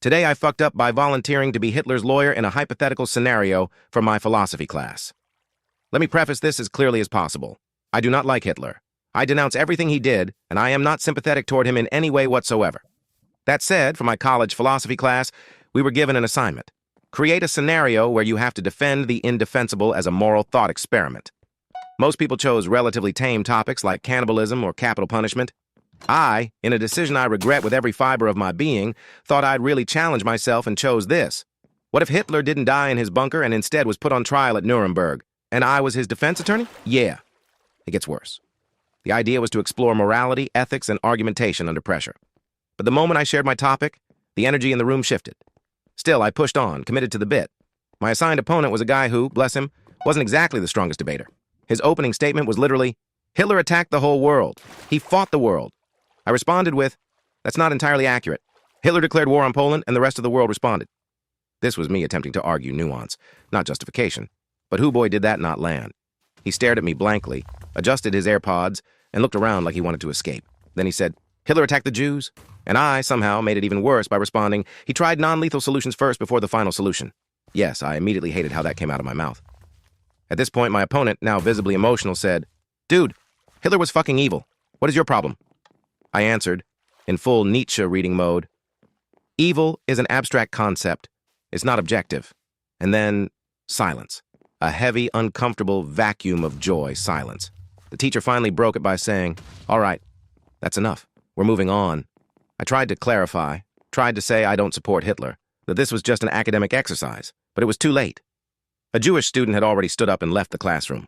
Today I fucked up by volunteering to be Hitler's lawyer in a hypothetical scenario for my philosophy class. Let me preface this as clearly as possible. I do not like Hitler. I denounce everything he did, and I am not sympathetic toward him in any way whatsoever. That said, for my college philosophy class, we were given an assignment. Create a scenario where you have to defend the indefensible as a moral thought experiment. Most people chose relatively tame topics like cannibalism or capital punishment. I, in a decision I regret with every fiber of my being, thought I'd really challenge myself and chose this. What if Hitler didn't die in his bunker and instead was put on trial at Nuremberg, and I was his defense attorney? Yeah. It gets worse. The idea was to explore morality, ethics, and argumentation under pressure. But the moment I shared my topic, the energy in the room shifted. Still, I pushed on, committed to the bit. My assigned opponent was a guy who, bless him, wasn't exactly the strongest debater. His opening statement was literally, "Hitler attacked the whole world. He fought the world." I responded with, "That's not entirely accurate. Hitler declared war on Poland, and the rest of the world responded." This was me attempting to argue nuance, not justification. But who boy did that not land? He stared at me blankly, adjusted his AirPods, and looked around like he wanted to escape. Then he said, "Hitler attacked the Jews?" And I, somehow, made it even worse by responding, "He tried non-lethal solutions first before the final solution." Yes, I immediately hated how that came out of my mouth. At this point, my opponent, now visibly emotional, said, "Dude, Hitler was fucking evil. What is your problem?" I answered, in full Nietzsche reading mode, "Evil is an abstract concept. It's not objective." And then, silence. A heavy, uncomfortable vacuum of joy, silence. The teacher finally broke it by saying, "All right, that's enough. We're moving on." I tried to clarify, tried to say I don't support Hitler, that this was just an academic exercise, but it was too late. A Jewish student had already stood up and left the classroom.